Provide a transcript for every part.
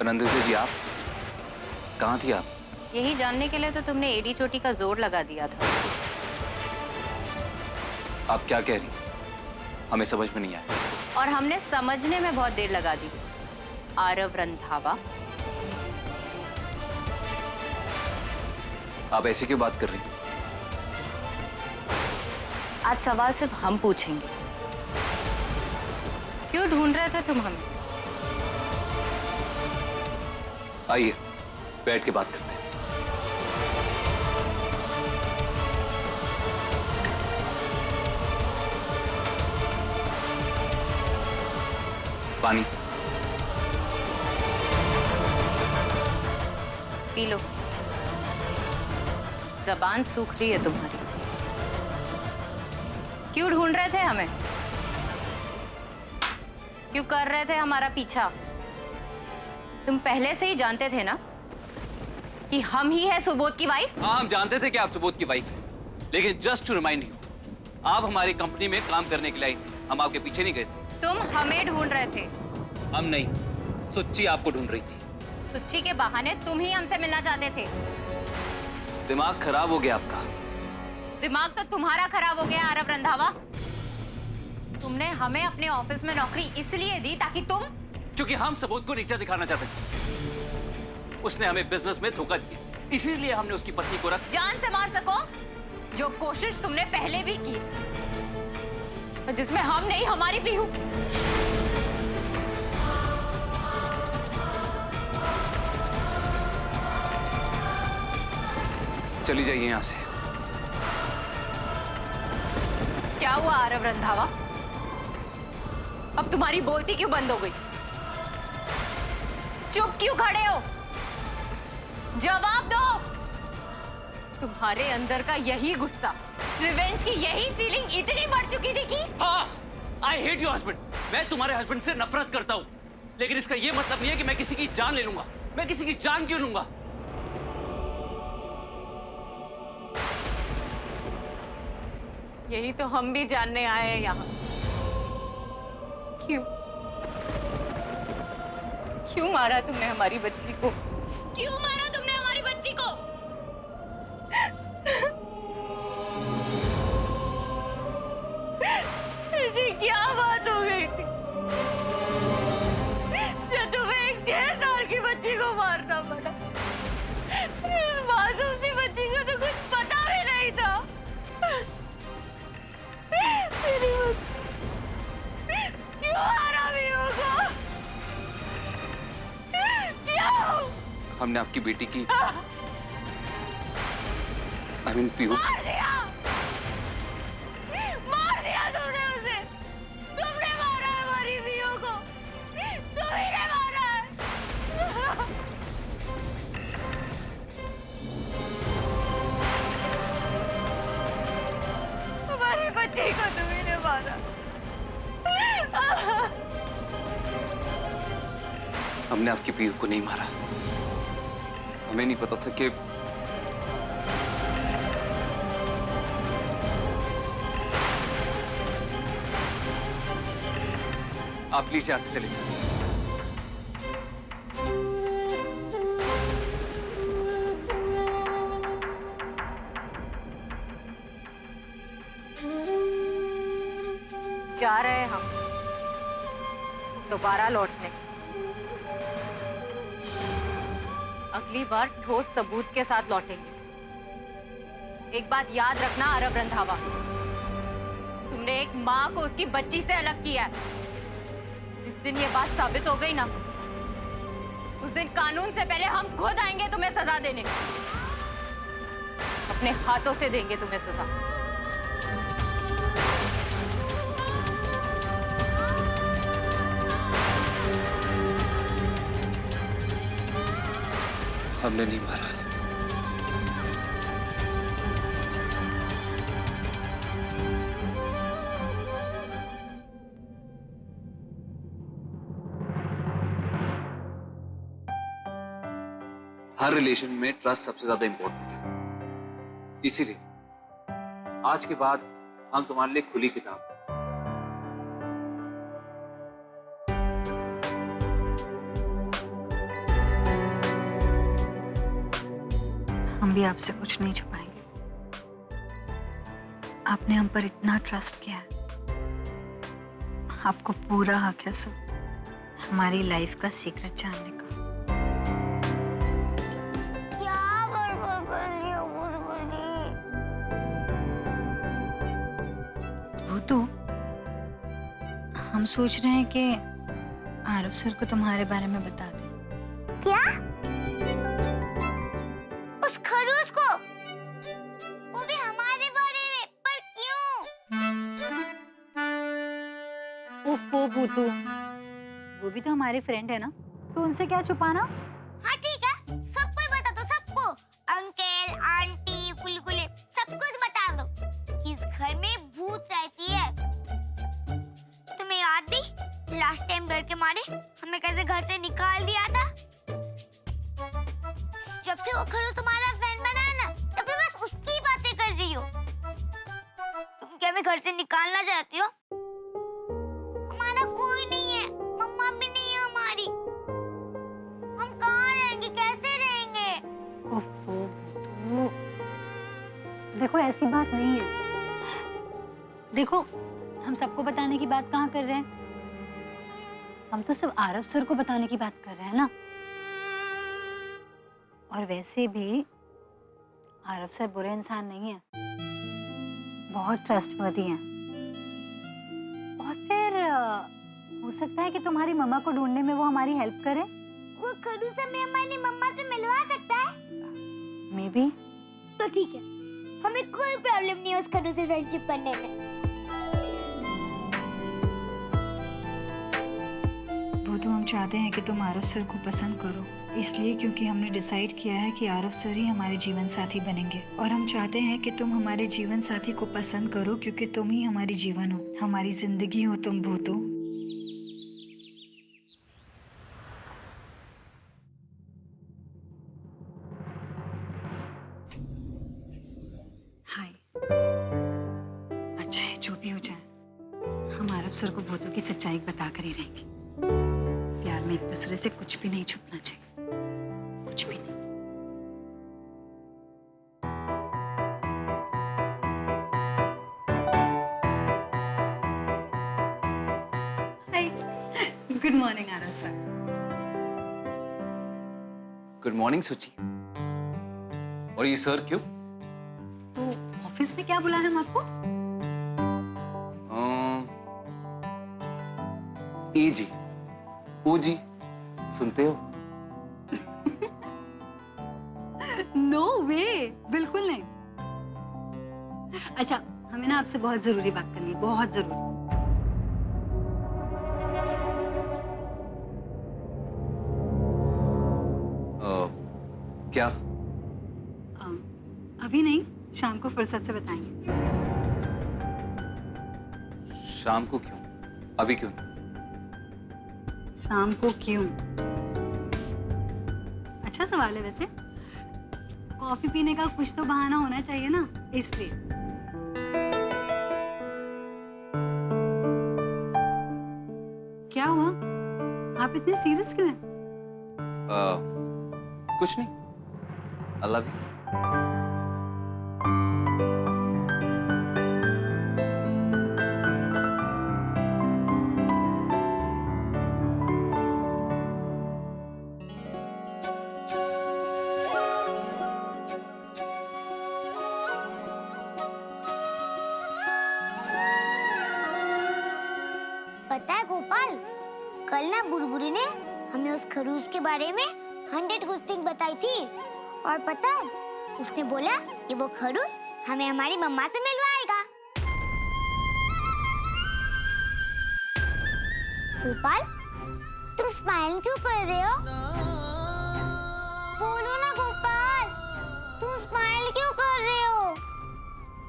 नंदिता जी, आप कहाँ थी? आप यही जानने के लिए तो तुमने एडी चोटी का जोर लगा दिया था। आप क्या कह रही? हमें समझ में नहीं आया। और हमने समझने में बहुत देर लगा दी। आरव रंधावा, आप ऐसी क्यों बात कर रही? आज सवाल सिर्फ हम पूछेंगे। क्यों ढूंढ रहे थे तुम हमें? आइए बैठ के बात करते हैं। पानी पी लो। जबान सूख रही है तुम्हारी। क्यों ढूंढ रहे थे हमें? क्यों कर रहे थे हमारा पीछा? तुम पहले से ही जानते थे ना कि हम ही है सुबोध की वाइफ? हाँ, हम जानते थे कि आप सुबोध की वाइफ हैं, लेकिन जस्ट टू रिमाइंड यू, आप हमारी कंपनी में काम करने के लिए आई थी। हम आपके पीछे नहीं गए थे। तुम हमें ढूंढ रहे थे। हम नहीं, सुच्ची आपको ढूंढ रही थी। सुच्ची के बहाने तुम ही हमसे मिलना चाहते थे। दिमाग खराब हो गया आपका। दिमाग तो तुम्हारा खराब हो गया आरव रंधावा। तुमने हमें अपने ऑफिस में नौकरी इसलिए दी ताकि तुम, क्योंकि हम सबूत को नीचा दिखाना चाहते थे। उसने हमें बिजनेस में धोखा दिया, इसीलिए हमने उसकी पत्नी को जान से मार सको, जो कोशिश तुमने पहले भी की, जिसमें हम नहीं हमारी पीहू। चली जाइए यहां से। क्या हुआ आरव रंधावा? अब तुम्हारी बोलती क्यों बंद हो गई? चुप क्यों खड़े हो? जवाब दो। तुम्हारे अंदर का यही गुस्सा, रिवेंज की यही फीलिंग इतनी बढ़ चुकी थी कि हाँ, आई हेट योर हस्बैंड। मैं तुम्हारे हस्बैंड से नफरत करता हूं, लेकिन इसका यह मतलब नहीं है कि मैं किसी की जान ले लूंगा। मैं किसी की जान क्यों लूंगा? यही तो हम भी जानने आए हैं यहाँ। क्यों क्यों मारा तुमने हमारी बच्ची को? क्यों मारा तुमने हमारी बच्ची को? ऐसी क्या बात हो गई थी जो तुम्हें एक 6 साल की बच्ची को मारना पड़ा? इस मासूम सी बच्ची को तो कुछ पता भी नहीं था। क्यों हरामी होगा? क्यों? हमने आपकी बेटी की पीहू मार दिया तुमने उसे। तुमने मारा है हमारी पीहू को। तुम ही ने मारा है। हमारी बच्ची को तुम ही ने मारा। हमने आपकी पीहू को नहीं मारा। हमें नहीं पता था कि आप प्लीज यहां से चले जाइए। जा रहे हैं हम दोबारा लौटने। अगली बार ठोस सबूत के साथ लौटेंगे। एक बात याद रखना आरव रंधावा, तुमने एक माँ को उसकी बच्ची से अलग किया है। जिस दिन ये बात साबित हो गई ना, उस दिन कानून से पहले हम खुद आएंगे तुम्हें सजा देने। अपने हाथों से देंगे तुम्हें सजा। हमने नहीं मारा। हर रिलेशन में ट्रस्ट सबसे ज्यादा इंपॉर्टेंट है, इसीलिए आज के बाद हम तुम्हारे लिए खुली किताब। हम भी आपसे कुछ नहीं छुपाएंगे। आपने हम पर इतना ट्रस्ट किया है, आपको पूरा हक है सो हमारी लाइफ का सीक्रेट जानने का। क्या गड़बड़ कर रही हो बुलबुली? वो तो हम सोच रहे हैं कि आरव सर को तुम्हारे बारे में बता दें। क्या? उस खरूस को? वो भी हमारे बारे में? पर क्यों? ओफो भूतू, वो भी तो हमारे फ्रेंड है ना, तो उनसे क्या छुपाना। हाँ ठीक है, सबको ही बता दो, सबको। अंकल, आंटी, कुलकुले, सब कुछ बता दो कि इस घर में भूत रहती है। तुम्हें याद नहीं लास्ट टाइम डर के मारे हमें कैसे घर से निकाल दिया था? जब से वो खरू तुम्हारा फ्रेंड बना है ना, तब से बस उसकी बातें कर रही हो। तुम क्या हमें घर से निकालना चाहती हो? हमारा कोई नहीं है, मम्मा भी नहीं है हमारी। हम कहाँ रहेंगे, कैसे रहेंगे? ओफो भूतू, देखो ऐसी बात नहीं है। देखो हम सबको बताने की बात कहाँ कर रहे हैं, हम तो सिर्फ आरव सर को बताने की बात कर रहे हैं ना। और वैसे भी आरव सर बुरे इंसान नहीं है, बहुत ट्रस्टवर्दी हैं। और फिर हो सकता है कि तुम्हारी मम्मा को ढूंढने में वो हमारी हेल्प करे। वो खड़ूस हमें हमारी मम्मा से मिलवा सकता है? May be. तो ठीक है, हमें कोई प्रॉब्लम नहीं है उस खड़ूस से फ्रेंडशिप करने में। वो तो हम चाहते हैं कि तुम आरव सर को पसंद करो, इसलिए क्योंकि हमने डिसाइड किया है कि आरव सर ही हमारे जीवन साथी बनेंगे। और हम चाहते हैं कि तुम हमारे जीवन साथी को पसंद करो, क्योंकि तुम ही हमारी जीवन हो, हमारी जिंदगी हो तुम भूतो। हाय। अच्छा है, जो भी हो जाए हम आरव सर को भूतों की सच्चाई बता कर ही रहेंगे। प्यार में एक दूसरे से कुछ भी नहीं छुपना चाहिए, कुछ भी नहीं। Hi, good morning Aarav sir. Good morning Suchi. और ये सर क्यों? तो ऑफिस में क्या बुलाया हम आपको? ए जी, ओ जी, सुनते हो? नो वे, बिल्कुल नहीं। अच्छा, हमें ना आपसे बहुत जरूरी बात करनी है, बहुत जरूरी। क्या? अभी नहीं, शाम को फुर्सत से बताएंगे। शाम को क्यों? अभी क्यों? शाम को क्यों? अच्छा सवाल है वैसे। कॉफी पीने का कुछ तो बहाना होना चाहिए ना, इसलिए। क्या हुआ? आप इतने सीरियस क्यों हैं? कुछ नहीं। I love you. पता है गोपाल, कल ना बुड़बुड़ी ने हमें उस खरूस के बारे में 100 गुड थिंग बताई थी। और पता है, उसने बोला कि वो खरूस हमें हमारी मम्मा से मिलवाएगा। गोपाल, तुम स्माइल क्यों कर रहे हो? बोलो ना गोपाल, तुम स्माइल क्यों कर रहे हो?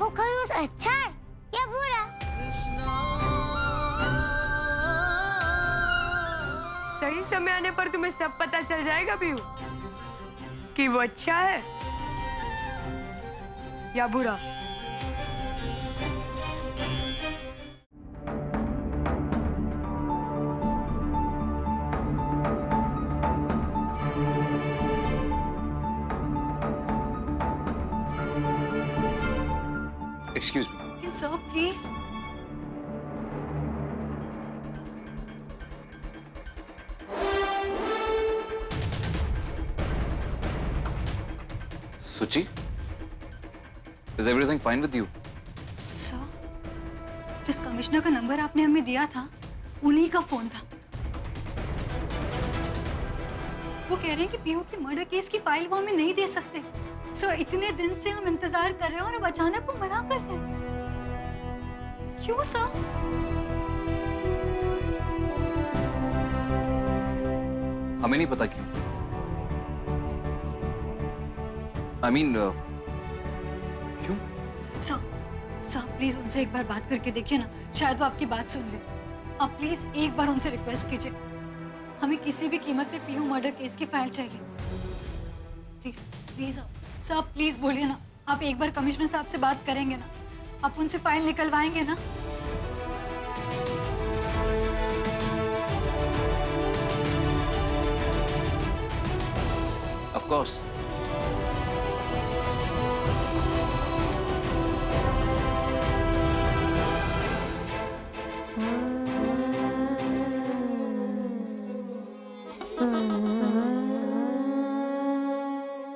वो खरूस अच्छा है या बुरा? सही समय आने पर तुम्हें सब पता चल जाएगा पीयू, कि वो अच्छा है या बुरा। Excuse me. Sir please. Suchi, is everything fine with you? Sir, जिस कमिश्नर का नंबर आपने हमें दिया था उन्हीं का फोन था। वो कह रहे हैं कि पीयू की मर्डर केस की फाइल वो हमें नहीं दे सकते। सर, इतने दिन से हम इंतजार कर रहे हैं और अब अचानक वो मना कर रहे हैं। क्यों सर? हमें नहीं पता क्यों। I mean, क्यों? सर प्लीज उनसे एक बार बात करके देखिए ना, शायद वो आपकी बात सुन ले। आप प्लीज एक बार उनसे रिक्वेस्ट कीजिए, हमें किसी भी कीमत पे पीयू मर्डर केस की फाइल चाहिए। प्लीज प्लीज सर, प्लीज बोलिए ना। आप एक बार कमिश्नर साहब से बात करेंगे ना, आप उनसे फाइल निकलवाएंगे ना? Of course.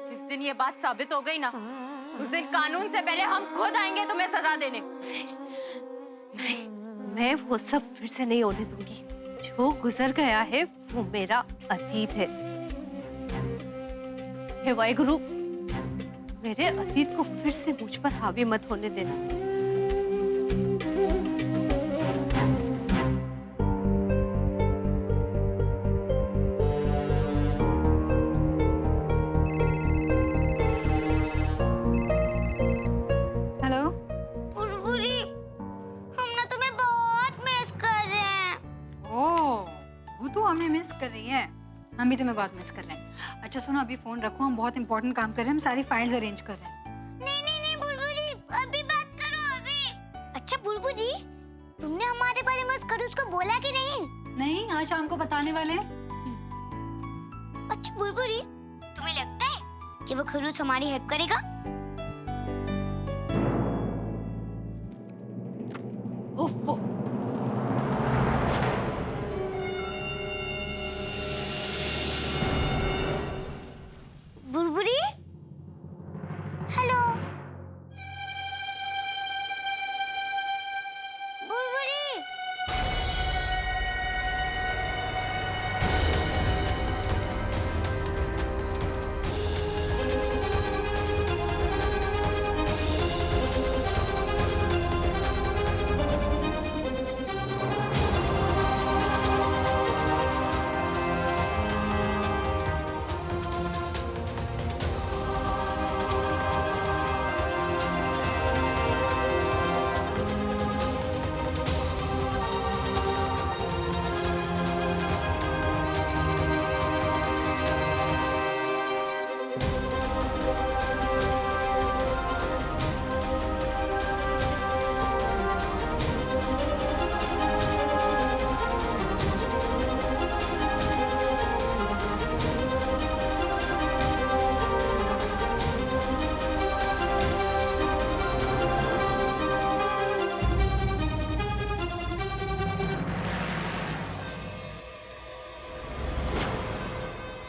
जिस दिन ये बात साबित हो गई ना, उस दिन कानून से पहले हम खुद आएंगे तुम्हें सजा देने। मैं वो सब फिर से नहीं होने दूंगी। जो गुजर गया है वो मेरा अतीत है। हे वाहेगुरु, मेरे अतीत को फिर से मुझ पर हावी मत होने देना। हेलो। बुलबुली, हम ना तुम्हें बहुत मिस कर रहे हैं। ओह, वो तो हमें मिस कर रही है, हम भी तुम्हें बहुत मिस कर रहे हैं। अच्छा सुनो, अभी फोन रखो, हम बहुत इंपॉर्टेंट काम कर रहे हैं, हम सारी फाइल्स अरेंज कर रहे हैं। नहीं बुलबुली, अभी बात करो अभी। अच्छा बुलबुली, तुमने हमारे बारे में उस खड़ूस को बोला कि नहीं? नहीं, आज शाम को बताने वाले हैं। अच्छा बुलबुली, तुम्हें लगता है कि वो खड़ूस हमारी हेल्प करेगा? ओफो। बुलबुली, हेलो बुलबुली।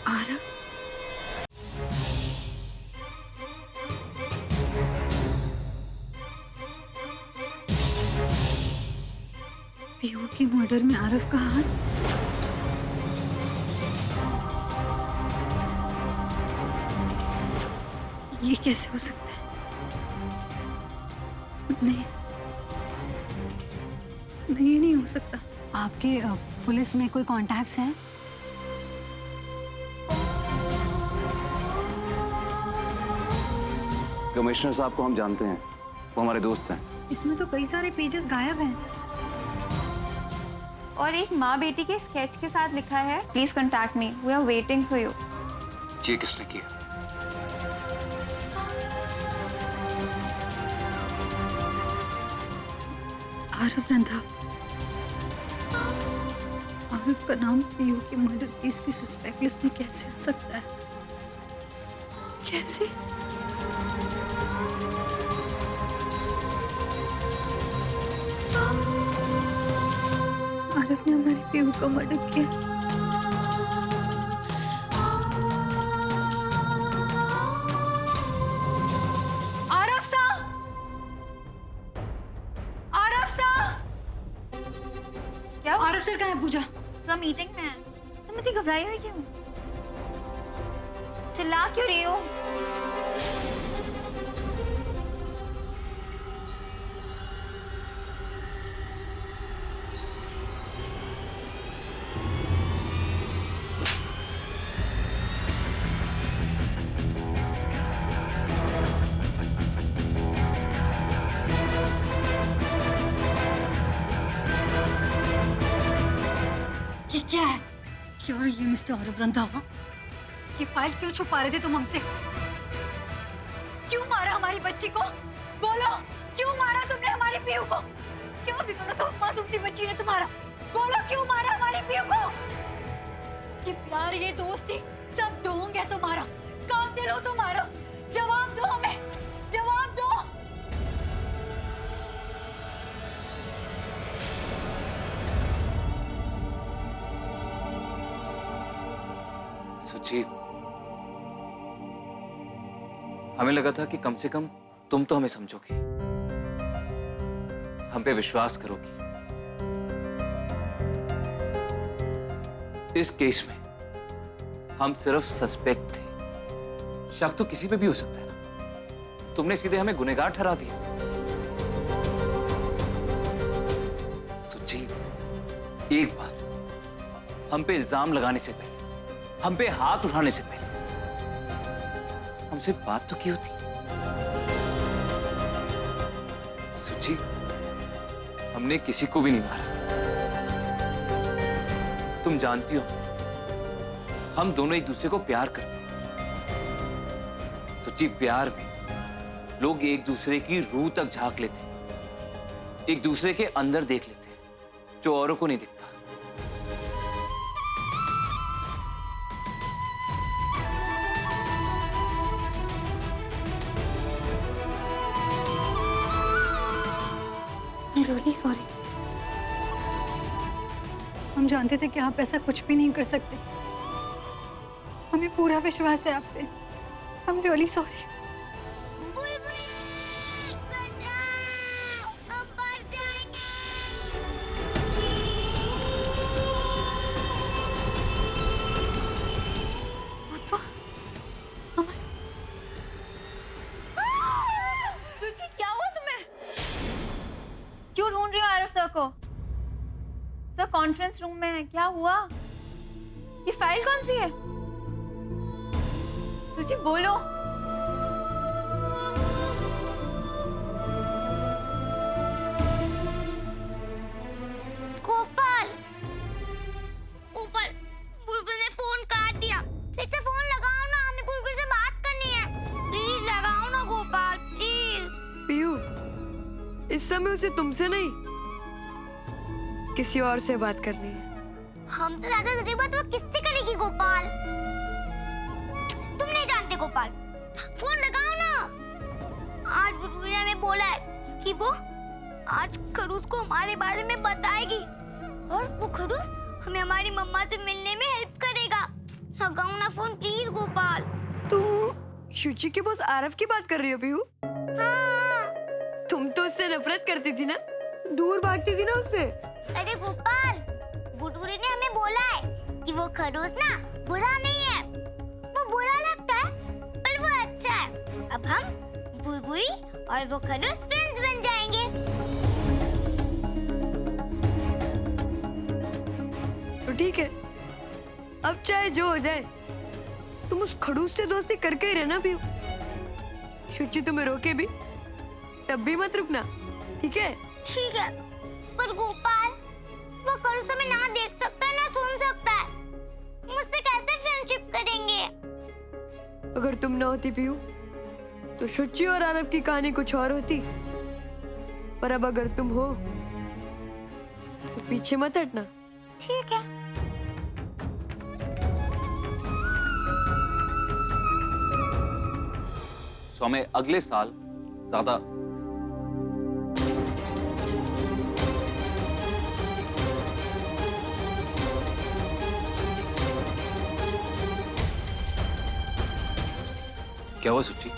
आरव, पीयू की मर्डर में आरव का हाथ? ये कैसे हो सकता है? नहीं, ये नहीं हो सकता। आपके पुलिस में कोई कॉन्टैक्ट्स हैं? कमिश्नर साहब को हम जानते हैं, वो हमारे दोस्त हैं। इसमें तो कई सारे पेजेस गायब हैं। और एक माँ बेटी के स्केच के साथ लिखा है, please contact me, we are waiting for you. ये किसने किया? आरव रंधावा। आरव का नाम पीयू के मर्डर केस की सस्पेक्ट लिस्ट में कैसे आ सकता है? कैसे? उसने हमारी पीहू को मर्डर किया। आरव सा, आरव सा, क्या आरव सर कहाँ है? पूजा सब मीटिंग में है। तुम इतनी घबराई हुई क्यों? चिल्ला क्यों रही हो? ये क्या है? क्या ये मिस्टर आरव रंधावा? ये फाइल क्यों छुपा रहे थे तुम हमसे? क्यों मारा हमारी बच्ची को? बोलो, क्यों मारा तुमने हमारी पीहू को? क्यों बिगड़ा था उस मासूम सी बच्ची ने तुम्हारा? बोलो, क्यों मारा हमारी पीहू को? ये प्यार, ये दोस्ती सब ढोंग है तुम्हारा। कातिल हो तुम्हारा। जवाब दो हमें, जवाब दो। सुची, हमें लगा था कि कम से कम तुम तो हमें समझोगी, हम पे विश्वास करोगी। इस केस में हम सिर्फ सस्पेक्ट थे। शक तो किसी पे भी हो सकता है ना। तुमने सीधे हमें गुनहगार ठहरा दिया। सुची, एक बार हम पे इल्जाम लगाने से पहले, हम पे हाथ उठाने से पहले हमसे बात तो की होती। सुची, हमने किसी को भी नहीं मारा। तुम जानती हो हम दोनों एक दूसरे को प्यार करते हैं। सुची, प्यार में लोग एक दूसरे की रूह तक झांक लेते हैं, एक दूसरे के अंदर देख लेते हैं जो औरों को नहीं दिखता। Really sorry. हम जानते थे कि आप ऐसा कुछ भी नहीं कर सकते। हमें पूरा विश्वास है आप पे। हम रियली सॉरी। बुलबुल, बचाओ, हम मर जाएंगे। वो तो हमारे... सुची, क्या हुआ तुम्हें? क्यों ढूंढ रही हो आरव सर को? सर कॉन्फ्रेंस रूम में है। क्या हुआ? ये फाइल कौन सी है? सुची, बोलो। गोपाल, ऊपर बुलबुल ने फोन काट दिया। फिर से फोन लगाओ ना, हमें बुलबुल से बात करनी है। प्लीज लगाओ ना गोपाल, प्लीज। पीयू, इस समय उसे तुमसे नहीं किसी और से बात करनी है। हमसे ज्यादा जरूरी बात वो किससे करेगी गोपाल? तुम नहीं जानते गोपाल। फोन लगाओ ना। आज बुलबुल ने हमें बोला है कि वो आज खड़ूस को हमारे बारे में बताएगी और वो खड़ूस हमें हमारी मम्मा से मिलने में हेल्प करेगा। लगाओ ना फोन प्लीज गोपाल। तुम शुचि के बॉस आरव की बात कर रही हो पीयू? हाँ। तुम तो उससे नफरत करती थी ना, दूर भागती थी ना उससे। अरे गोपाल, बुलबुल ने हमें बोला है कि वो खड़ूस ना बुरा नहीं है। वो बुरा लगता है पर वो अच्छा है। अब हम बुलबुल और वो खड़ूस फ्रेंड्स बन जाएंगे। तो ठीक है, अब चाहे जो हो जाए तुम उस खड़ूस से दोस्ती करके ही रहना पीयू। शुचि तुम्हें रोके भी तब भी मत रुकना, ठीक है? ठीक है, पर गोपाल वो खड़ूस हमें ना देख सकता है ना सुन सकता है। मुझसे कैसे फ्रेंडशिप करेंगे? अगर तुम ना होती पीयू तो शुचि और आरव की कहानी कुछ और होती। पर अब अगर तुम हो तो पीछे मत हटना। ठीक है। तो हमें अगले साल ज्यादा क्या हुआ सुची?